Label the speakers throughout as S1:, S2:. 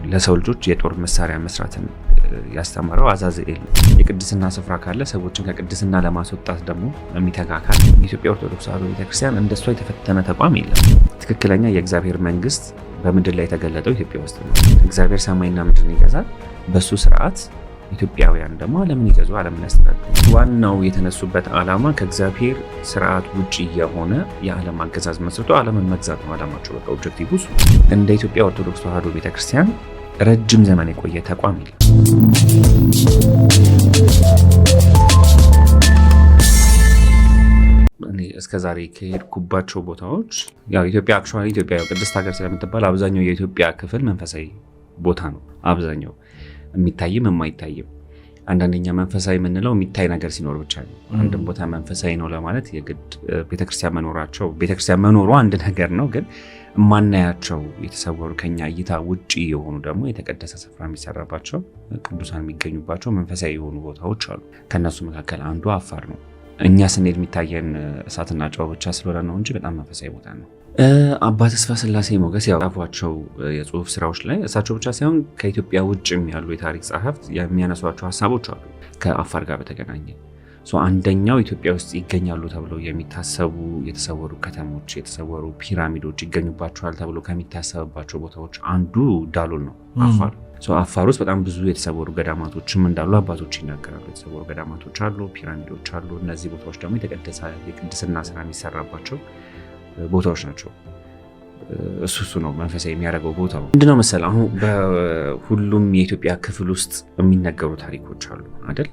S1: ለሰው ልጆች የጦር መሳሪያ መስራትን ያስተማረው አዛዝኤል የቅድስና ስፍራ ካለ ሰዎችን ከቅድስና ለማስወጣት ደግሞ የሚተጋ አካል የኢትዮጵያ ኦርቶዶክስ ተዋሕዶ ቤተክርስቲያን እንደሷ የተፈተነ ተቋም የለም። ትክክለኛ የእግዚአብሔር መንግስት በምድር ላይ የተገለጠው ኢትዮጵያ ውስጥ ነው። እግዚአብሔር ሰማይና ምድርን ይገዛል። በሱ ስርዓት ኢትዮጵያውያን ደግሞ ዓለምን ይገዙ፣ ዓለምን ያስተዳድሩ። ዋናው የተነሱበት ዓላማ ከእግዚአብሔር ስርዓት ውጪ የሆነ የዓለም አገዛዝ መስርቶ ዓለምን መግዛት ነው ዓላማቸው። በቃ ኦብጀክቲቭ እሱ። እንደ ኢትዮጵያ ኦርቶዶክስ ተዋሕዶ ቤተክርስቲያን ረጅም ዘመን የቆየ ተቋም የለም። እስከዛሬ ከሄድኩባቸው ቦታዎች ያው ኢትዮጵያ አክቹዋሊ ኢትዮጵያ ቅድስት ሀገር ስለምትባል አብዛኛው የኢትዮጵያ ክፍል መንፈሳዊ ቦታ ነው። አብዛኛው የሚታይም የማይታይም። አንዳንደኛ መንፈሳዊ የምንለው የሚታይ ነገር ሲኖር ብቻ ነው። አንድም ቦታ መንፈሳዊ ነው ለማለት የግድ ቤተክርስቲያን መኖሩ አንድ ነገር ነው። ግን የማናያቸው የተሰወሩ ከኛ እይታ ውጪ የሆኑ ደግሞ የተቀደሰ ስፍራ የሚሰራባቸው ቅዱሳን የሚገኙባቸው መንፈሳዊ የሆኑ ቦታዎች አሉ። ከነሱ መካከል አንዱ አፋር ነው። እኛ ስንሄድ የሚታየን እሳትና ጨው ብቻ ስለሆነ ነው እንጂ በጣም መንፈሳዊ ቦታ ነው። አባ ተስፋ ስላሴ ሞገስ ያጻፏቸው የጽሁፍ ስራዎች ላይ እሳቸው ብቻ ሳይሆን ከኢትዮጵያ ውጭም ያሉ የታሪክ ጸሐፍት የሚያነሷቸው ሀሳቦች አሉ ከአፋር ጋር በተገናኘ። አንደኛው ኢትዮጵያ ውስጥ ይገኛሉ ተብለው የሚታሰቡ የተሰወሩ ከተሞች፣ የተሰወሩ ፒራሚዶች ይገኙባቸዋል ተብሎ ከሚታሰብባቸው ቦታዎች አንዱ ዳሎል ነው አፋር። አፋር ውስጥ በጣም ብዙ የተሰወሩ ገዳማቶችም እንዳሉ አባቶች ይናገራሉ። የተሰወሩ ገዳማቶች አሉ፣ ፒራሚዶች አሉ። እነዚህ ቦታዎች ደግሞ የቅድስና ስራ የሚሰራባቸው ቦታዎች ናቸው። እሱ ነው መንፈሳዊ የሚያደርገው ቦታው። ምንድነው መሰለህ አሁን በሁሉም የኢትዮጵያ ክፍል ውስጥ የሚነገሩ ታሪኮች አሉ አይደል?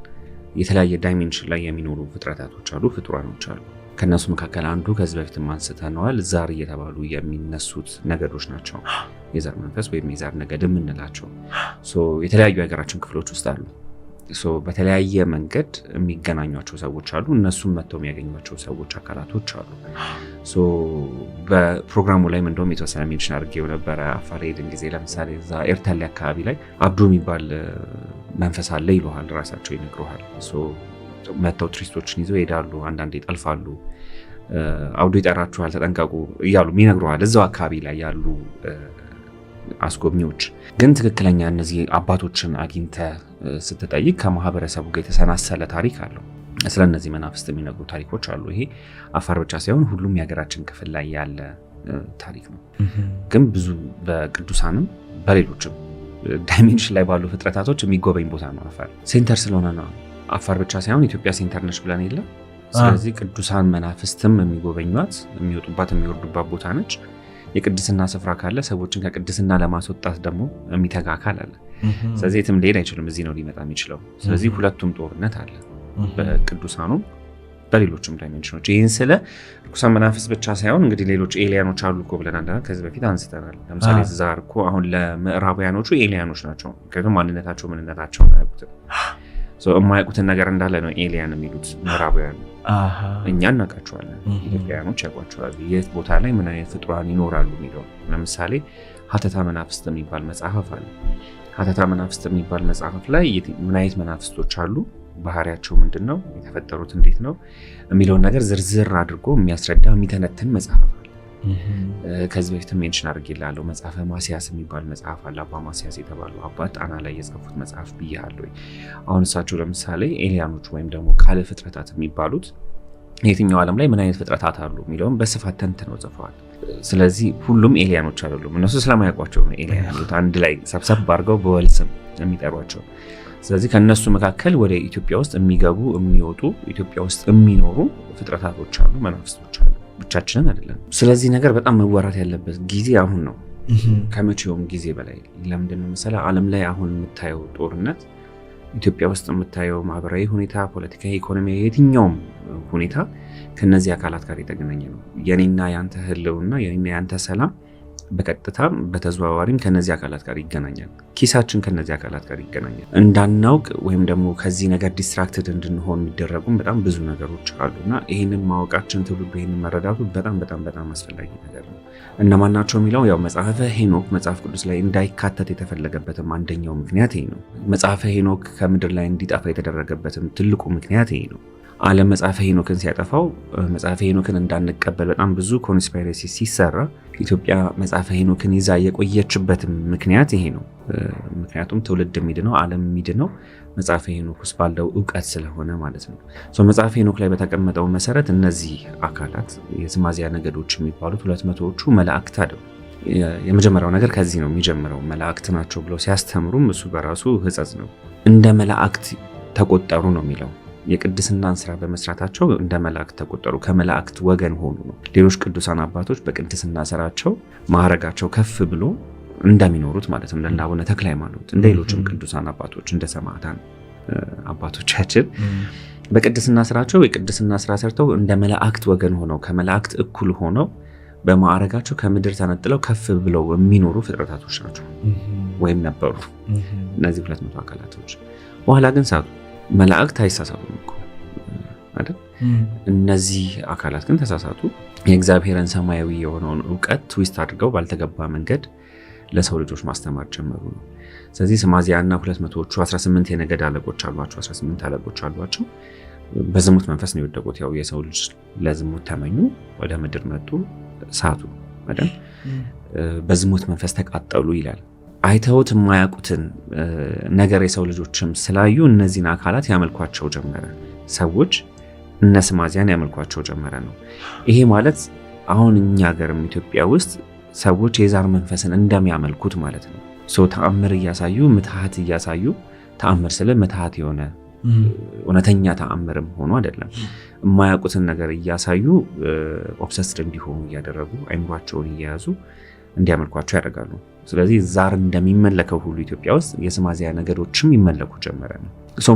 S1: የተለያየ ዳይሜንሽን ላይ የሚኖሩ ፍጥረታቶች አሉ፣ ፍጡራኖች አሉ። ከነሱ መካከል አንዱ ከዚህ በፊትም አንስተነዋል፣ ዛር እየተባሉ የሚነሱት ነገዶች ናቸው። የዛር መንፈስ ወይም የዛር ነገድ የምንላቸው የተለያዩ የሀገራችን ክፍሎች ውስጥ አሉ። በተለያየ መንገድ የሚገናኟቸው ሰዎች አሉ። እነሱም መጥተው የሚያገኟቸው ሰዎች አካላቶች አሉ። በፕሮግራሙ ላይ እንደውም የተወሰነ ሜንሽን አድርጌው ነበረ። አፋር ሄድን ጊዜ ለምሳሌ እዛ ኤርታሌ አካባቢ ላይ አብዶ የሚባል መንፈስ አለ ይሉሃል፣ ራሳቸው ይነግሩሃል። መጥተው ቱሪስቶችን ይዘው ይሄዳሉ። አንዳንዴ ይጠልፋሉ። አብዶ ይጠራችኋል ተጠንቀቁ እያሉ ይነግሩሃል እዛው አካባቢ ላይ ያሉ አስጎብኚዎች። ግን ትክክለኛ እነዚህ አባቶችን አግኝተ ስትጠይቅ ከማህበረሰቡ ጋር የተሰናሰለ ታሪክ አለው። ስለ እነዚህ መናፍስት የሚነግሩ ታሪኮች አሉ። ይሄ አፋር ብቻ ሳይሆን ሁሉም የሀገራችን ክፍል ላይ ያለ ታሪክ ነው። ግን ብዙ በቅዱሳንም በሌሎችም ዳይሜንሽን ላይ ባሉ ፍጥረታቶች የሚጎበኝ ቦታ ነው አፋር። ሴንተር ስለሆነ ነው። አፋር ብቻ ሳይሆን ኢትዮጵያ ሴንተር ነች ብለን የለ። ስለዚህ ቅዱሳን መናፍስትም የሚጎበኟት የሚወጡባት የሚወርዱባት ቦታ ነች። የቅድስና ስፍራ ካለ ሰዎችን ከቅድስና ለማስወጣት ደግሞ የሚተጋ አካል አለ። ስለዚህ የትም ሊሄድ አይችልም፣ እዚህ ነው ሊመጣ የሚችለው። ስለዚህ ሁለቱም ጦርነት አለ፣ በቅዱሳኑም በሌሎችም ዳይሜንሽኖች። ይህን ስለ ርኩሳን መናፍስት ብቻ ሳይሆን እንግዲህ ሌሎች ኤሊያኖች አሉ እኮ ብለን ከዚህ በፊት አንስተናል። ለምሳሌ ዛር እኮ አሁን ለምዕራባውያኖቹ ኤሊያኖች ናቸው። ምክንያቱም ምንነታቸውን አያውቁትም። የማያውቁትን ነገር እንዳለ ነው ኤሊያን የሚሉት ምዕራባውያን። እኛ እናውቃቸዋለን፣ ኢትዮጵያውያኖች ያውቋቸዋል። የት ቦታ ላይ ምን አይነት ፍጡራን ይኖራሉ የሚለው። ለምሳሌ ሀተታ መናፍስት የሚባል መጽሐፍ አለ። ሀተታ መናፍስት የሚባል መጽሐፍ ላይ ምን አይነት መናፍስቶች አሉ፣ ባህሪያቸው ምንድን ነው፣ የተፈጠሩት እንዴት ነው የሚለውን ነገር ዝርዝር አድርጎ የሚያስረዳ የሚተነትን መጽሐፍ አለ። ከዚህ በፊት ሜንሽን አድርጌልሃለሁ። መጽሐፈ ማስያስ የሚባል መጽሐፍ አለ። አባ ማስያስ የተባሉ አባት ጣና ላይ የጻፉት መጽሐፍ ብያለሁ። አሁን እሳቸው ለምሳሌ ኤሊያኖች ወይም ደግሞ ካለ ፍጥረታት የሚባሉት የትኛው ዓለም ላይ ምን አይነት ፍጥረታት አሉ የሚለውን በስፋት ተንትነው ጽፈዋል። ስለዚህ ሁሉም ኤሊያኖች አይደሉም። እነሱ ስለማያውቋቸው ነው ኤሊያን ያሉት፣ አንድ ላይ ሰብሰብ አድርገው በወል ስም የሚጠሯቸው። ስለዚህ ከነሱ መካከል ወደ ኢትዮጵያ ውስጥ የሚገቡ የሚወጡ፣ ኢትዮጵያ ውስጥ የሚኖሩ ፍጥረታቶች አሉ፣ መናፍስቶች አሉ። ብቻችንን አይደለም። ስለዚህ ነገር በጣም መወራት ያለበት ጊዜ አሁን ነው፣ ከመቼውም ጊዜ በላይ። ለምንድን ነው መሰለህ? ዓለም ላይ አሁን የምታየው ጦርነት፣ ኢትዮጵያ ውስጥ የምታየው ማህበራዊ ሁኔታ፣ ፖለቲካዊ፣ ኢኮኖሚያዊ የትኛውም ሁኔታ ከነዚህ አካላት ጋር የተገናኘ ነው። የኔና ያንተ ህልውና፣ የኔና ያንተ ሰላም በቀጥታም በተዘዋዋሪም ከነዚህ አካላት ጋር ይገናኛል። ኪሳችን ከነዚህ አካላት ጋር ይገናኛል። እንዳናውቅ ወይም ደግሞ ከዚህ ነገር ዲስትራክትድ እንድንሆን የሚደረጉም በጣም ብዙ ነገሮች አሉና ይህንን ማወቃችን፣ ትውልዱ ይህንን መረዳቱ በጣም በጣም በጣም አስፈላጊ ነገር ነው። እነማን ናቸው የሚለው ያው መጽሐፈ ሄኖክ መጽሐፍ ቅዱስ ላይ እንዳይካተት የተፈለገበትም አንደኛው ምክንያት ይሄ ነው። መጽሐፈ ሄኖክ ከምድር ላይ እንዲጠፋ የተደረገበትም ትልቁ ምክንያት ይሄ ነው። ዓለም መጽሐፈ ሄኖክን ሲያጠፋው መጽሐፈ ሄኖክን እንዳንቀበል በጣም ብዙ ኮንስፓይረሲ ሲሰራ ኢትዮጵያ መጽሐፈ ሄኖክን ይዛ የቆየችበት ምክንያት ይሄ ነው። ምክንያቱም ትውልድ የሚድነው ዓለም የሚድነው መጽሐፈ ሄኖክ ውስጥ ባለው እውቀት ስለሆነ ማለት ነው። መጽሐፈ ሄኖክ ላይ በተቀመጠው መሰረት እነዚህ አካላት የስማዚያ ነገዶች የሚባሉት 200ዎቹ መላእክት አይደሉም። የመጀመሪያው ነገር ከዚህ ነው የሚጀምረው። መላእክት ናቸው ብለው ሲያስተምሩም እሱ በራሱ ሕጸጽ ነው። እንደ መላእክት ተቆጠሩ ነው የሚለው። የቅድስናን ስራ በመስራታቸው እንደ መላእክት ተቆጠሩ፣ ከመላእክት ወገን ሆኑ ነው። ሌሎች ቅዱሳን አባቶች በቅድስና ስራቸው ማዕረጋቸው ከፍ ብሎ እንደሚኖሩት ማለት ነው። እንደ አቡነ ተክለ ሃይማኖት፣ እንደ ሌሎችም ቅዱሳን አባቶች፣ እንደ ሰማዕታን አባቶቻችን በቅድስና ስራቸው የቅድስና ስራ ሰርተው እንደ መላእክት ወገን ሆነው ከመላእክት እኩል ሆነው በማዕረጋቸው ከምድር ተነጥለው ከፍ ብለው የሚኖሩ ፍጥረታቶች ናቸው ወይም ነበሩ እነዚህ 200 አካላቶች። በኋላ ግን ሳቱ። መላእክት አይሳሳቱም እኮ አይደል? እነዚህ አካላት ግን ተሳሳቱ። የእግዚአብሔርን ሰማያዊ የሆነውን እውቀት ትዊስት አድርገው ባልተገባ መንገድ ለሰው ልጆች ማስተማር ጀመሩ ነው። ስለዚህ ስማዚያና 200ዎቹ 18 የነገድ አለቆች አሏቸው። 18 አለቆች አሏቸው። በዝሙት መንፈስ ነው የወደቁት። ያው የሰው ልጅ ለዝሙት ተመኙ፣ ወደ ምድር መጡ፣ ሳቱ አይደል? በዝሙት መንፈስ ተቃጠሉ ይላል። አይተውት የማያውቁትን ነገር የሰው ልጆችም ስላዩ እነዚህን አካላት ያመልኳቸው ጀመረ። ሰዎች እነ ስማዚያን ያመልኳቸው ጀመረ ነው። ይሄ ማለት አሁን እኛ ሀገርም ኢትዮጵያ ውስጥ ሰዎች የዛር መንፈስን እንደሚያመልኩት ማለት ነው። ተአምር እያሳዩ ምትሃት እያሳዩ፣ ተአምር ስለ ምትሃት የሆነ እውነተኛ ተአምርም ሆኖ አይደለም፣ የማያውቁትን ነገር እያሳዩ ኦብሰስድ እንዲሆኑ እያደረጉ አይምሯቸውን እየያዙ እንዲያመልኳቸው ያደርጋሉ። ስለዚህ ዛር እንደሚመለከው ሁሉ ኢትዮጵያ ውስጥ የስማዚያ ነገዶችም ይመለኩ ጀመረ ነው።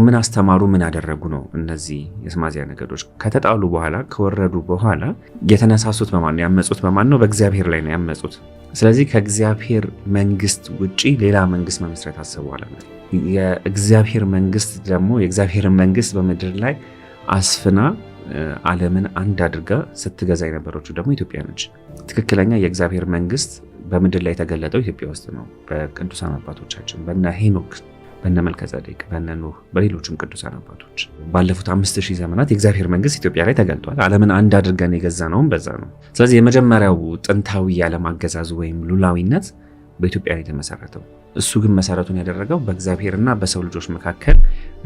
S1: ምን አስተማሩ? ምን አደረጉ ነው? እነዚህ የስማዚያ ነገዶች ከተጣሉ በኋላ ከወረዱ በኋላ የተነሳሱት በማን ነው? ያመጹት በማን ነው? በእግዚአብሔር ላይ ነው ያመጹት። ስለዚህ ከእግዚአብሔር መንግስት ውጪ ሌላ መንግስት መመስረት አስበዋል። የእግዚአብሔር መንግስት ደግሞ የእግዚአብሔርን መንግስት በምድር ላይ አስፍና ዓለምን አንድ አድርጋ ስትገዛ የነበረችው ደግሞ ኢትዮጵያ ነች። ትክክለኛ የእግዚአብሔር መንግስት በምድር ላይ የተገለጠው ኢትዮጵያ ውስጥ ነው። በቅዱሳን አባቶቻችን በነ ሄኖክ፣ በነ መልከጼዴቅ፣ በነ ኖህ፣ በሌሎችም ቅዱሳን አባቶች ባለፉት 5000 ዘመናት የእግዚአብሔር መንግስት ኢትዮጵያ ላይ ተገልጧል። ዓለምን አንድ አድርገን የገዛ ነውም በዛ ነው። ስለዚህ የመጀመሪያው ጥንታዊ የዓለም አገዛዝ ወይም ሉላዊነት በኢትዮጵያ ላይ የተመሰረተው። እሱ ግን መሰረቱን ያደረገው በእግዚአብሔርና በሰው ልጆች መካከል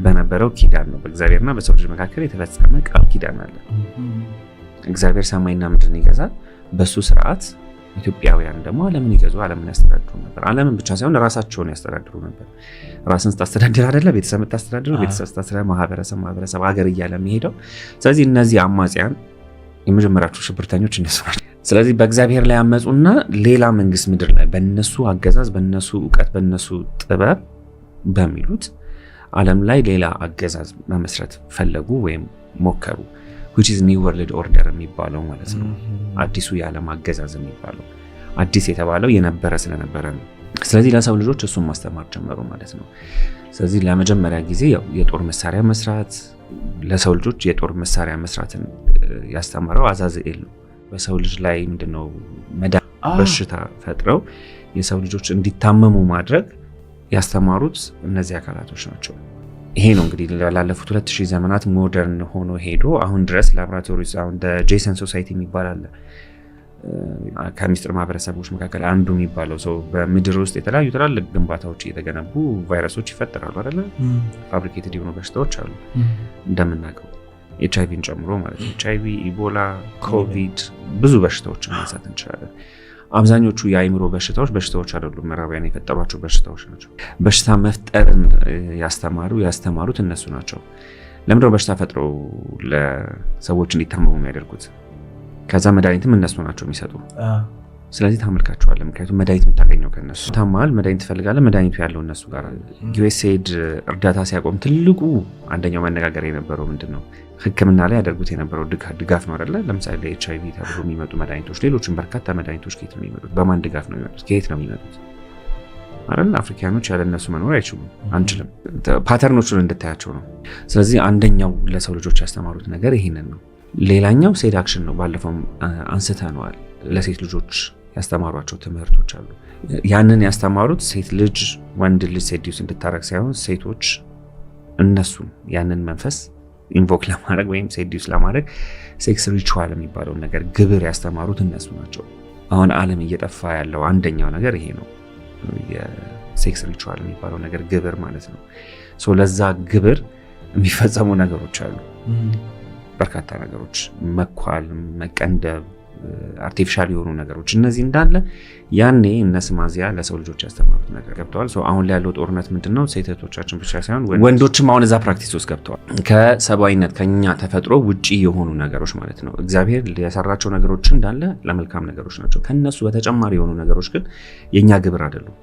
S1: በነበረው ኪዳን ነው። በእግዚአብሔርና በሰው ልጆች መካከል የተፈጸመ ቃል ኪዳን አለ። እግዚአብሔር ሰማይና ምድርን ይገዛል። በሱ ስርዓት ኢትዮጵያውያን ደግሞ ዓለምን ይገዙ፣ ዓለምን ያስተዳድሩ ነበር። ዓለምን ብቻ ሳይሆን ራሳቸውን ያስተዳድሩ ነበር። ራስን ስታስተዳድር አይደለ ቤተሰብ ታስተዳድሩ፣ ቤተሰብ ስታስተዳድር ማህበረሰብ ሀገር እያለ የሚሄደው። ስለዚህ እነዚህ አማጽያን የመጀመሪያቸው ሽብርተኞች እነሱ ናቸው። ስለዚህ በእግዚአብሔር ላይ አመጹና ሌላ መንግስት ምድር ላይ በነሱ አገዛዝ፣ በነሱ እውቀት፣ በነሱ ጥበብ በሚሉት ዓለም ላይ ሌላ አገዛዝ መመስረት ፈለጉ ወይም ሞከሩ። which is new world order የሚባለው ማለት ነው። አዲሱ የዓለም አገዛዝ የሚባለው አዲስ የተባለው የነበረ ስለነበረ ነው። ስለዚህ ለሰው ልጆች እሱን ማስተማር ጀመሩ ማለት ነው። ስለዚህ ለመጀመሪያ ጊዜ የጦር መሳሪያ መስራት፣ ለሰው ልጆች የጦር መሳሪያ መስራትን ያስተማረው አዛዝኤል ነው። በሰው ልጅ ላይ ምንድነው በሽታ ፈጥረው የሰው ልጆች እንዲታመሙ ማድረግ ያስተማሩት እነዚህ አካላቶች ናቸው። ይሄ ነው እንግዲህ ላለፉት 2000 ዘመናት ሞደርን ሆኖ ሄዶ አሁን ድረስ ላቦራቶሪስ አሁን ጄሰን ሶሳይቲ የሚባል አለ። ከሚስጥር ማህበረሰቦች መካከል አንዱ የሚባለው ሰው በምድር ውስጥ የተለያዩ ትላልቅ ግንባታዎች እየተገነቡ ቫይረሶች ይፈጠራሉ አይደለ? ፋብሪኬትድ የሆኑ በሽታዎች አሉ እንደምናውቀው ኤችአይቪን ጨምሮ ማለት ነው። ኤችአይቪ፣ ኢቦላ፣ ኮቪድ ብዙ በሽታዎችን ማንሳት እንችላለን። አብዛኞቹ የአይምሮ በሽታዎች አይደሉም፣ ምዕራባውያን የፈጠሯቸው በሽታዎች ናቸው። በሽታ መፍጠርን ያስተማሩት እነሱ ናቸው። ለምንድነው በሽታ ፈጥረው ለሰዎች እንዲታመሙ የሚያደርጉት? ከዛ መድኃኒትም እነሱ ናቸው የሚሰጡ። ስለዚህ ታመልካቸዋለህ። ምክንያቱም መድኃኒት የምታገኘው ከነሱ። ታማል፣ መድኃኒት ትፈልጋለህ፣ መድኃኒቱ ያለው እነሱ ጋር። ዩኤስኤድ እርዳታ ሲያቆም ትልቁ አንደኛው መነጋገር የነበረው ምንድን ነው? ሕክምና ላይ ያደርጉት የነበረው ድጋፍ ነው አይደለ? ለምሳሌ ለኤችአይቪ ተብሎ የሚመጡ መድኃኒቶች፣ ሌሎችም በርካታ መድኃኒቶች ከየት ነው የሚመጡት? በማን ድጋፍ ነው የሚመጡት? ከየት ነው የሚመጡት? አይደል? አፍሪካኖች ያለ እነሱ መኖር አይችሉም፣ አንችልም። ፓተርኖቹን እንድታያቸው ነው። ስለዚህ አንደኛው ለሰው ልጆች ያስተማሩት ነገር ይሄንን ነው። ሌላኛው ሴዳክሽን ነው። ባለፈው አንስተነዋል። ለሴት ልጆች ያስተማሯቸው ትምህርቶች አሉ። ያንን ያስተማሩት ሴት ልጅ ወንድ ልጅ ሴዲዩስ እንድታረግ ሳይሆን ሴቶች እነሱን ያንን መንፈስ ኢንቮክ ለማድረግ ወይም ሴዲዩስ ለማድረግ ሴክስ ሪቹዋል የሚባለውን ነገር ግብር ያስተማሩት እነሱ ናቸው። አሁን ዓለም እየጠፋ ያለው አንደኛው ነገር ይሄ ነው። ሴክስ ሪቹዋል የሚባለው ነገር ግብር ማለት ነው። ለዛ ግብር የሚፈጸሙ ነገሮች አሉ፣ በርካታ ነገሮች፣ መኳል፣ መቀንደብ፣ አርቲፊሻል የሆኑ ነገሮች፣ እነዚህ እንዳለ ያኔ እነ ስማዚያ ለሰው ልጆች ያስተማሩት ነገር ገብተዋል። አሁን ላይ ያለው ጦርነት ምንድነው? ሴቶቻችን ብቻ ሳይሆን ወንዶችም አሁን እዛ ፕራክቲስ ውስጥ ገብተዋል። ከሰብአዊነት ከኛ ተፈጥሮ ውጪ የሆኑ ነገሮች ማለት ነው። እግዚአብሔር የሰራቸው ነገሮች እንዳለ ለመልካም ነገሮች ናቸው። ከነሱ በተጨማሪ የሆኑ ነገሮች ግን የኛ ግብር አይደሉም።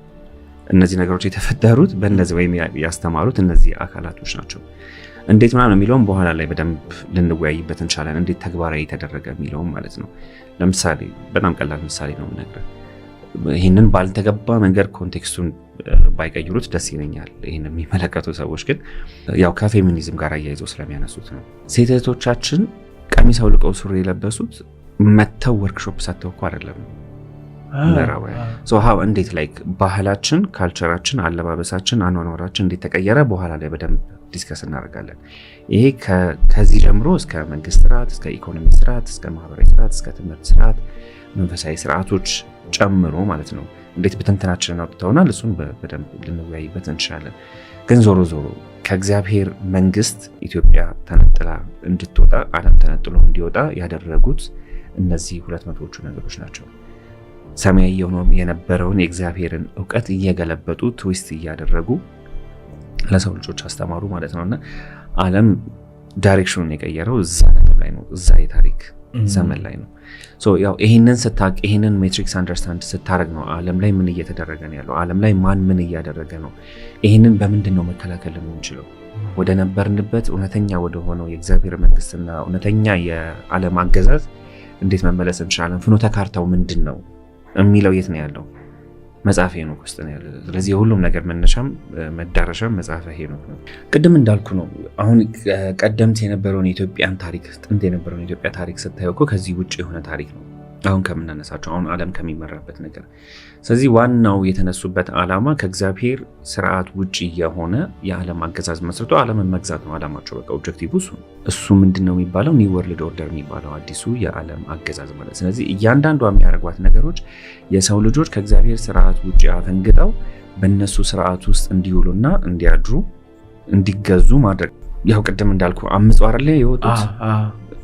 S1: እነዚህ ነገሮች የተፈጠሩት በእነዚህ ወይም ያስተማሩት እነዚህ አካላቶች ናቸው። እንዴት ምናምን የሚለውም በኋላ ላይ በደንብ ልንወያይበት እንችላለን። እንዴት ተግባራዊ የተደረገ የሚለውም ማለት ነው። ለምሳሌ በጣም ቀላል ምሳሌ ነው የምነግርህ። ይህንን ባልተገባ መንገድ ኮንቴክስቱን ባይቀይሩት ደስ ይለኛል። ይህንን የሚመለከቱ ሰዎች ግን ያው ከፌሚኒዝም ጋር አያይዘው ስለሚያነሱት ነው። ሴት እህቶቻችን ቀሚስ አውልቀው ሱሪ የለበሱት መተው ወርክሾፕ ሰጥተው እኮ አይደለም። ምዕራባውያን እንዴት ላይክ ባህላችን፣ ካልቸራችን፣ አለባበሳችን፣ አኗኗራችን እንዴት ተቀየረ በኋላ ላይ በደንብ ዲስከስ እናደርጋለን። ይሄ ከዚህ ጀምሮ እስከ መንግስት ስርዓት፣ እስከ ኢኮኖሚ ስርዓት፣ እስከ ማህበራዊ ስርዓት፣ እስከ ትምህርት ስርዓት፣ መንፈሳዊ ስርዓቶች ጨምሮ ማለት ነው እንዴት በትንተናችንን አውጥተውናል። እሱን በደንብ ልንወያይበት እንችላለን። ግን ዞሮ ከእግዚአብሔር መንግስት ኢትዮጵያ ተነጥላ እንድትወጣ፣ ዓለም ተነጥሎ እንዲወጣ ያደረጉት እነዚህ 200ዎቹ ነገሮች ናቸው። ሰማያዊ የነበረውን የእግዚአብሔርን እውቀት እየገለበጡ ትዊስት እያደረጉ ለሰው ልጆች አስተማሩ ማለት ነውና ዓለም ዳይሬክሽኑን የቀየረው እዛ ነጥብ ላይ ነው፣ እዛ የታሪክ ዘመን ላይ ነው። ያው ይሄንን ስታቅ፣ ይሄንን ሜትሪክስ አንደርስታንድ ስታረግ ነው ዓለም ላይ ምን እየተደረገ ነው ያለው፣ ዓለም ላይ ማን ምን እያደረገ ነው፣ ይሄንን በምንድን ነው መከላከል የምንችለው፣ ወደ ነበርንበት እውነተኛ ወደ ሆነው የእግዚአብሔር መንግስትና እውነተኛ የዓለም አገዛዝ እንዴት መመለስ እንችላለን፣ ፍኖተ ካርታው ምንድን ነው የሚለው የት ነው ያለው? መጽሐፈ ሄኖክ ውስጥ ነው ያለው። ስለዚህ የሁሉም ነገር መነሻም መዳረሻም መጽሐፈ ሄኖክ ነው። ቅድም እንዳልኩ ነው። አሁን ቀደምት የነበረውን የኢትዮጵያን ታሪክ፣ ጥንት የነበረውን የኢትዮጵያ ታሪክ ስታየው እኮ ከዚህ ውጭ የሆነ ታሪክ ነው አሁን ከምናነሳቸው፣ አሁን ዓለም ከሚመራበት ነገር። ስለዚህ ዋናው የተነሱበት ዓላማ ከእግዚአብሔር ስርዓት ውጭ የሆነ የዓለም አገዛዝ መስርቶ ዓለምን መግዛት ነው ዓላማቸው። በቃ ኦብጀክቲቭ እሱ ምንድነው የሚባለው ኒው ወርልድ ኦርደር የሚባለው አዲሱ የዓለም አገዛዝ ማለት። ስለዚህ እያንዳንዷ የሚያደርጓት ነገሮች የሰው ልጆች ከእግዚአብሔር ስርዓት ውጭ አፈንግጠው በእነሱ ስርዓት ውስጥ እንዲውሉና እንዲያድሩ እንዲገዙ ማድረግ። ያው ቅድም እንዳልኩ አምጽ ዋር ላይ የወጡት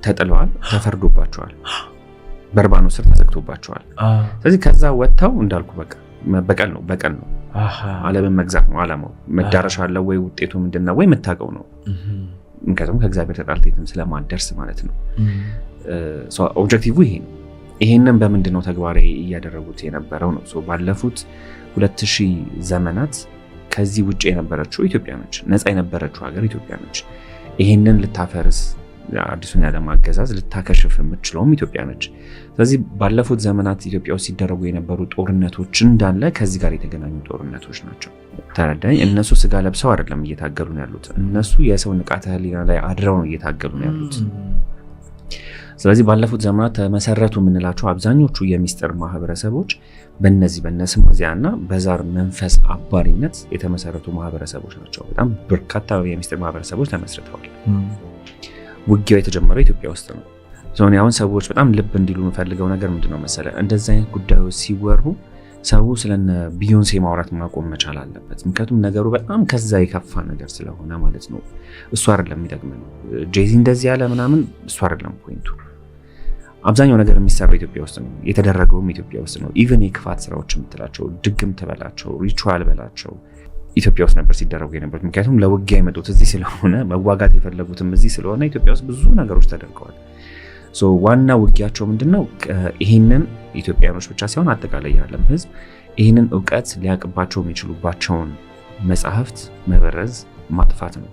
S1: ተጥለዋል፣ ተፈርዶባቸዋል፣ በርባኖ ስር ተዘግቶባቸዋል። ስለዚህ ከዛ ወጥተው እንዳልኩ በቀል ነው ዓለምን መግዛት ነው ዓላማው። መዳረሻ አለው ወይ ውጤቱ ምንድነው ወይ የምታውቀው ነው። ምክንያቱም ከእግዚአብሔር ተጣልተህም ስለማደርስ ማለት ነው። ኦብጀክቲቭ ይሄ ነው። ይሄንን በምንድነው ተግባራዊ እያደረጉት የነበረው ነው። ባለፉት 2000 ዘመናት ከዚህ ውጭ የነበረችው ኢትዮጵያ ነች። ነፃ የነበረችው ሀገር ኢትዮጵያ ነች። ይሄንን ልታፈርስ አዲሱን የዓለም አገዛዝ ልታከሽፍ የምትችለውም ኢትዮጵያ ነች። ስለዚህ ባለፉት ዘመናት ኢትዮጵያ ውስጥ ሲደረጉ የነበሩ ጦርነቶች እንዳለ ከዚህ ጋር የተገናኙ ጦርነቶች ናቸው። ተረዳኝ። እነሱ ስጋ ለብሰው አይደለም እየታገሉ ነው ያሉት። እነሱ የሰው ንቃተ ህሊና ላይ አድረው ነው እየታገሉ ነው ያሉት። ስለዚህ ባለፉት ዘመናት ተመሰረቱ የምንላቸው አብዛኞቹ የሚስጥር ማህበረሰቦች በእነዚህ በነስማዚያና በዛር መንፈስ አባሪነት የተመሰረቱ ማህበረሰቦች ናቸው። በጣም በርካታ የሚስጥር ማህበረሰቦች ተመስርተዋል። ውጊያው የተጀመረው ኢትዮጵያ ውስጥ ነው። አሁን ሰዎች በጣም ልብ እንዲሉ የምፈልገው ነገር ምንድነው መሰለ፣ እንደዚህ አይነት ጉዳዮች ሲወሩ ሰው ስለነ ቢዮንሴ ማውራት ማቆም መቻል አለበት። ምክንያቱም ነገሩ በጣም ከዛ የከፋ ነገር ስለሆነ ማለት ነው። እሱ አይደለም የሚጠቅመን። ጄዚ እንደዚህ ያለ ምናምን እሱ አይደለም ፖይንቱ። አብዛኛው ነገር የሚሰራው ኢትዮጵያ ውስጥ ነው፣ የተደረገውም ኢትዮጵያ ውስጥ ነው። ኢቭን የክፋት ስራዎች የምትላቸው ድግምት በላቸው፣ ሪቹዋል በላቸው ኢትዮጵያ ውስጥ ነበር ሲደረጉ የነበሩት። ምክንያቱም ለውጊያ የመጡት እዚህ ስለሆነ መዋጋት የፈለጉትም እዚህ ስለሆነ ኢትዮጵያ ውስጥ ብዙ ነገሮች ተደርገዋል። ዋና ውጊያቸው ምንድነው? ይህንን ኢትዮጵያኖች ብቻ ሳይሆን አጠቃላይ የዓለም ሕዝብ ይህንን እውቀት ሊያቅባቸው የሚችሉባቸውን መጽሐፍት መበረዝ፣ ማጥፋት ነው።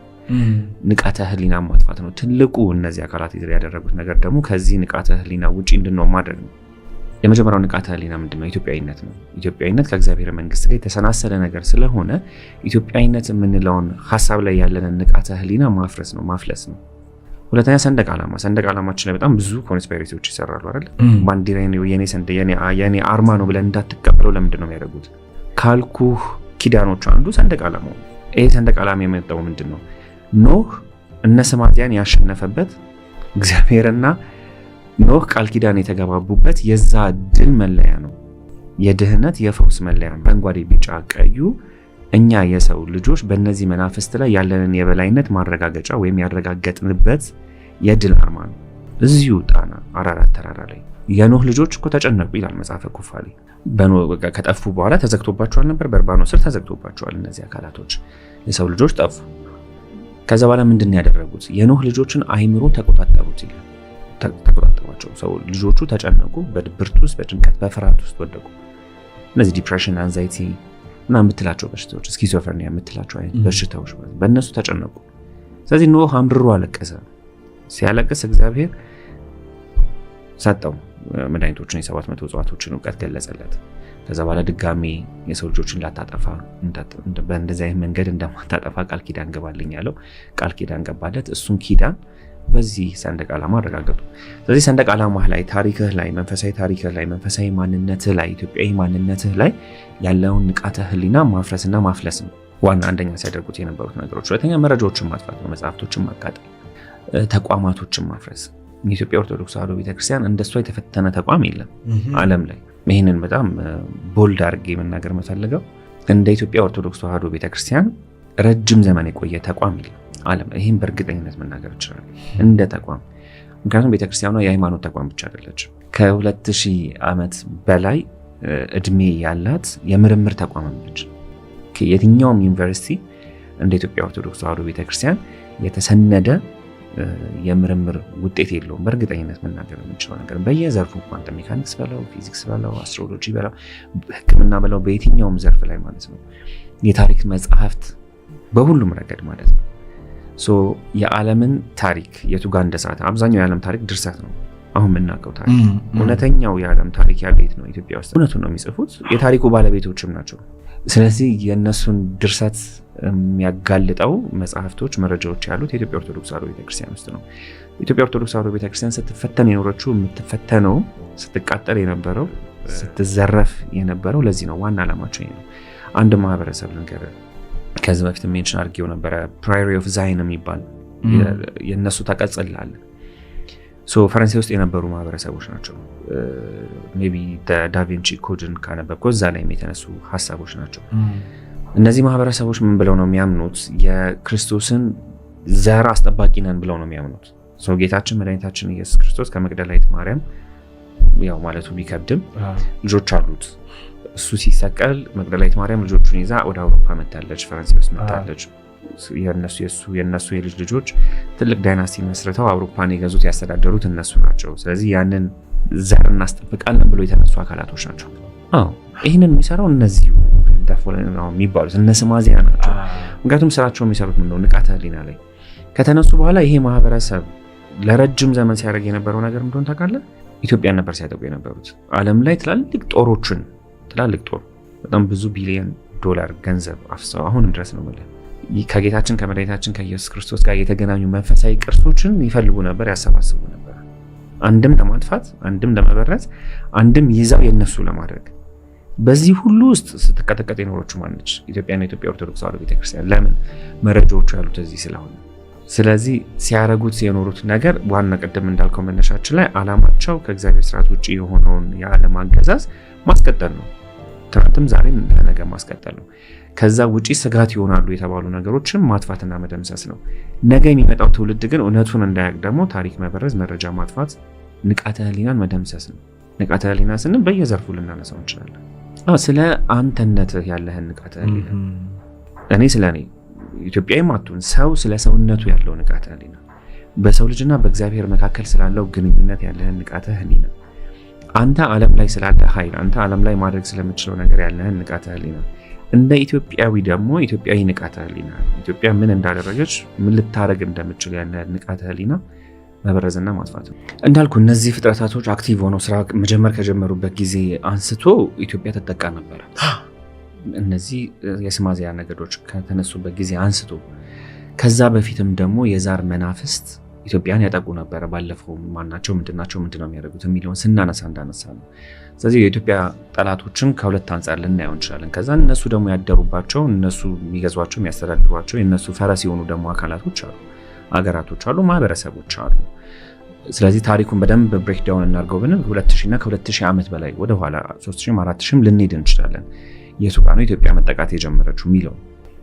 S1: ንቃተ ህሊና ማጥፋት ነው ትልቁ። እነዚህ አካላት ያደረጉት ነገር ደግሞ ከዚህ ንቃተ ህሊና ውጪ እንድንሆን ማድረግ ነው። የመጀመሪያው ንቃተ ህሊና ምንድነው? ኢትዮጵያዊነት ነው። ኢትዮጵያዊነት ከእግዚአብሔር መንግስት ጋር የተሰናሰለ ነገር ስለሆነ ኢትዮጵያዊነት የምንለውን ሀሳብ ላይ ያለንን ንቃተ ህሊና ማፍረስ ነው፣ ማፍለስ ነው። ሁለተኛ ሰንደቅ ዓላማ። ሰንደቅ ዓላማችን ላይ በጣም ብዙ ኮንስፓይሬሲዎች ይሰራሉ አይደል? ባንዲራ የኔ ሰንደቅ የኔ አርማ ነው ብለን እንዳትቀበለው ለምንድን ነው የሚያደርጉት ካልኩህ ኪዳኖች አንዱ ሰንደቅ ዓላማው። ይሄ ሰንደቅ ዓላማ የመጣው ምንድነው? ኖህ እነ ስማዚያን ያሸነፈበት እግዚአብሔርና ኖህ ቃል ኪዳን የተገባቡበት የዛ ድል መለያ ነው። የድህነት የፈውስ መለያ ነው። አረንጓዴ ቢጫ ቀዩ እኛ የሰው ልጆች በእነዚህ መናፍስት ላይ ያለንን የበላይነት ማረጋገጫ ወይም ያረጋገጥንበት የድል አርማ ነው። እዚሁ ጣና አራራት ተራራ ላይ የኖህ ልጆች እኮ ተጨነቁ ይላል መጽሐፈ ኩፋሌ። ከጠፉ በኋላ ተዘግቶባቸዋል ነበር፣ በርባኖስ ስር ተዘግቶባቸዋል እነዚህ አካላቶች። የሰው ልጆች ጠፉ። ከዛ በኋላ ምንድን ያደረጉት? የኖህ ልጆችን አይምሮ ተቆጣጠሩት ይላል። ተቆጣጠሯቸው። ሰው ልጆቹ ተጨነቁ፣ በድብርት ውስጥ፣ በጭንቀት በፍርሃት ውስጥ ወደቁ። እነዚህ ዲፕሬሽን፣ አንዛይቲ እና የምትላቸው በሽታዎች፣ ስኪዞፍሬኒያ የምትላቸው አይነት በሽታዎች በእነሱ ተጨነቁ። ስለዚህ ኖህ አምርሮ አለቀሰ። ሲያለቅስ እግዚአብሔር ሰጠው መድኃኒቶችን፣ የ700 እጽዋቶችን እውቀት ገለጸለት። ከዛ በኋላ ድጋሜ የሰው ልጆችን ላታጠፋ በእንደዚህ አይነት መንገድ እንደማታጠፋ ቃል ኪዳን ገባልኝ ያለው ቃል ኪዳን ገባለት። እሱን ኪዳን በዚህ ሰንደቅ ዓላማ አረጋገጡ። ስለዚህ ሰንደቅ ዓላማ ላይ ታሪክህ ላይ መንፈሳዊ ታሪክህ ላይ መንፈሳዊ ማንነትህ ላይ ኢትዮጵያዊ ማንነትህ ላይ ያለውን ንቃተ ህሊና ማፍረስና ማፍለስ ነው ዋና አንደኛ ሲያደርጉት የነበሩት ነገሮች። ሁለተኛ መረጃዎችን ማጥፋት ነው፣ መጽሐፍቶችን ማቃጠል፣ ተቋማቶችን ማፍረስ። የኢትዮጵያ ኦርቶዶክስ ተዋሕዶ ቤተክርስቲያን እንደሷ የተፈተነ ተቋም የለም ዓለም ላይ። ይህንን በጣም ቦልድ አድርጌ መናገር የምፈልገው እንደ ኢትዮጵያ ኦርቶዶክስ ተዋሕዶ ቤተክርስቲያን ረጅም ዘመን የቆየ ተቋም የለም ዓለም። ይህም በእርግጠኝነት መናገር ይችላል እንደ ተቋም። ምክንያቱም ቤተክርስቲያኗ የሃይማኖት ተቋም ብቻ አይደለችም። ከ2000 ዓመት በላይ እድሜ ያላት የምርምር ተቋም ነች። የትኛውም ዩኒቨርሲቲ እንደ ኢትዮጵያ ኦርቶዶክስ ተዋሕዶ ቤተክርስቲያን የተሰነደ የምርምር ውጤት የለውም። በእርግጠኝነት መናገር የምንችለው ነገር በየዘርፉ ኳንተም ሜካኒክስ በለው፣ ፊዚክስ በለው፣ አስትሮሎጂ በለው፣ ሕክምና በለው፣ በየትኛውም ዘርፍ ላይ ማለት ነው። የታሪክ መጽሐፍት በሁሉም ረገድ ማለት ነው። የዓለምን ታሪክ የቱ ጋር እንደሳተ አብዛኛው የዓለም ታሪክ ድርሰት ነው። አሁን የምናውቀው ታሪክ እውነተኛው የዓለም ታሪክ ያለው የት ነው? ኢትዮጵያ ውስጥ። እውነቱን ነው የሚጽፉት፣ የታሪኩ ባለቤቶችም ናቸው። ስለዚህ የእነሱን ድርሰት የሚያጋልጠው መጽሐፍቶች፣ መረጃዎች ያሉት የኢትዮጵያ ኦርቶዶክስ ተዋሕዶ ቤተክርስቲያን ውስጥ ነው። ኢትዮጵያ ኦርቶዶክስ ተዋሕዶ ቤተክርስቲያን ስትፈተን የኖረችው የምትፈተነው፣ ስትቃጠል የነበረው፣ ስትዘረፍ የነበረው ለዚህ ነው። ዋና ዓላማቸው ይሄ ነው። አንድ ማህበረሰብ ልንገር፣ ከዚህ በፊት ሜንሽን አድርጌው ነበረ፣ ፕራይሪ ኦፍ ዛይን የሚባል የእነሱ ተቀጽል አለ። ፈረንሳይ ውስጥ የነበሩ ማህበረሰቦች ናቸው። ሜይ ቢ ዳቪንቺ ኮድን ካነበብኩ እዛ ላይ የተነሱ ሀሳቦች ናቸው። እነዚህ ማህበረሰቦች ምን ብለው ነው የሚያምኑት? የክርስቶስን ዘር አስጠባቂ ነን ብለው ነው የሚያምኑት። ጌታችን መድኃኒታችን ኢየሱስ ክርስቶስ ከመግደላዊት ማርያም ያው ማለቱ ቢከብድም ልጆች አሉት። እሱ ሲሰቀል መግደላዊት ማርያም ልጆቹን ይዛ ወደ አውሮፓ መጣለች፣ ፈረንሳይ ውስጥ መጣለች። የነሱ የልጅ ልጆች ትልቅ ዳይናስቲ መስርተው አውሮፓን የገዙት ያስተዳደሩት እነሱ ናቸው። ስለዚህ ያንን ዘር እናስጠብቃለን ብሎ የተነሱ አካላቶች ናቸው። ይህንን የሚሰራው እነዚህ የሚባሉት እነ ስማዚያ ናቸው። ምክንያቱም ስራቸው የሚሰሩት ምንድነው? ንቃተ ህሊና ላይ ከተነሱ በኋላ ይሄ ማህበረሰብ ለረጅም ዘመን ሲያደርግ የነበረው ነገር ምንድነው ታውቃለህ? ኢትዮጵያን ነበር ሲያጠቁ የነበሩት። ዓለም ላይ ትላልቅ ጦር በጣም ብዙ ቢሊዮን ዶላር ገንዘብ አፍሰው አሁንም ድረስ ነው ማለት ከጌታችን ከመድኃኒታችን ከኢየሱስ ክርስቶስ ጋር የተገናኙ መንፈሳዊ ቅርሶችን ይፈልጉ ነበር፣ ያሰባስቡ ነበር። አንድም ለማጥፋት፣ አንድም ለመበረዝ፣ አንድም ይዛው የነሱ ለማድረግ። በዚህ ሁሉ ውስጥ ስትቀጠቀጥ የኖረችው ማነች? ኢትዮጵያና ኢትዮጵያ ኦርቶዶክስ ተዋሕዶ ቤተክርስቲያን። ለምን? መረጃዎቹ ያሉት እዚህ ስለሆነ። ስለዚህ ሲያረጉት የኖሩት ነገር ዋና ቀደም እንዳልከው መነሻችን ላይ ዓላማቸው ከእግዚአብሔር ስርዓት ውጭ የሆነውን የዓለም አገዛዝ ማስቀጠል ነው። ትናንትም ዛሬም ለነገ ማስቀጠል ነው። ከዛ ውጪ ስጋት ይሆናሉ የተባሉ ነገሮችን ማጥፋትና መደምሰስ ነው። ነገ የሚመጣው ትውልድ ግን እውነቱን እንዳያውቅ ደግሞ ታሪክ መበረዝ፣ መረጃ ማጥፋት፣ ንቃተ ህሊናን መደምሰስ ነው። ንቃተ ህሊና ስንል በየዘርፉ ልናነሳው እንችላለን። ስለ አንተነትህ ያለህን ንቃተ ህሊና፣ እኔ ስለ እኔ ኢትዮጵያዊ ማቱን ሰው ስለ ሰውነቱ ያለው ንቃተ ህሊና፣ በሰው ልጅና በእግዚአብሔር መካከል ስላለው ግንኙነት ያለህን ንቃተ ህሊና፣ አንተ ዓለም ላይ ስላለ ኃይል፣ አንተ ዓለም ላይ ማድረግ ስለምችለው ነገር ያለህን ንቃተ ህሊና፣ እንደ ኢትዮጵያዊ ደግሞ ኢትዮጵያዊ ንቃተ ህሊና፣ ኢትዮጵያ ምን እንዳደረገች ምን ልታረግ እንደምችል ያለህን ንቃተ ህሊና መበረዝና ማጥፋት ነው። እንዳልኩ እነዚህ ፍጥረታቶች አክቲቭ ሆነው ስራ መጀመር ከጀመሩበት ጊዜ አንስቶ ኢትዮጵያ ተጠቃ ነበር። እነዚህ የስማዚያ ነገዶች ከተነሱበት ጊዜ አንስቶ ከዛ በፊትም ደግሞ የዛር መናፍስት ኢትዮጵያን ያጠቁ ነበረ። ባለፈው ማናቸው ምንድናቸው ምንድነው የሚያደርጉት የሚለውን ስናነሳ እንዳነሳ ነው። ስለዚህ የኢትዮጵያ ጠላቶችን ከሁለት አንጻር ልናየው እንችላለን። ከዛ እነሱ ደግሞ ያደሩባቸው፣ እነሱ የሚገዟቸው የሚያስተዳድሯቸው የእነሱ ፈረስ የሆኑ ደግሞ አካላቶች አሉ፣ አገራቶች አሉ፣ ማህበረሰቦች አሉ። ስለዚህ ታሪኩን በደንብ ብሬክዳውን እናድርገው ብንል 2000 እና ከ2000 ዓመት በላይ ወደኋላ 3000 4000 ልንሄድ እንችላለን። የቱ ጋር ነው ኢትዮጵያ መጠቃት የጀመረችው የሚለው።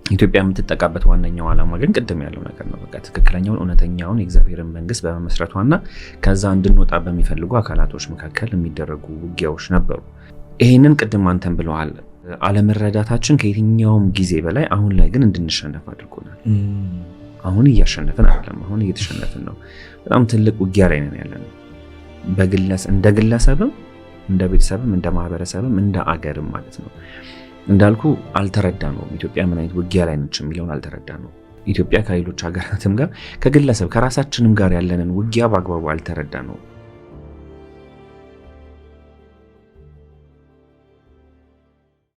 S1: ኢትዮጵያ የምትጠቃበት ዋነኛው ዓላማ ግን ቅድም ያለው ነገር ነው። በቃ ትክክለኛውን እውነተኛውን የእግዚአብሔርን መንግስት በመመስረቷና ከዛ እንድንወጣ በሚፈልጉ አካላቶች መካከል የሚደረጉ ውጊያዎች ነበሩ። ይሄንን ቅድም አንተን ብለዋል። አለመረዳታችን ከየትኛውም ጊዜ በላይ አሁን ላይ ግን እንድንሸነፍ አድርጎናል። አሁን እያሸነፍን አይደለም፣ አሁን እየተሸነፍን ነው። በጣም ትልቅ ውጊያ ላይ ነን ያለነው፣ እንደ ግለሰብም፣ እንደ ቤተሰብም፣ እንደ ማህበረሰብም፣ እንደ አገርም ማለት ነው። እንዳልኩ አልተረዳነውም። ኢትዮጵያ ምን አይነት ውጊያ ላይ ነች የሚለውን አልተረዳነውም። ኢትዮጵያ ከሌሎች ሀገራትም ጋር ከግለሰብ ከራሳችንም ጋር ያለንን ውጊያ በአግባቡ አልተረዳነውም።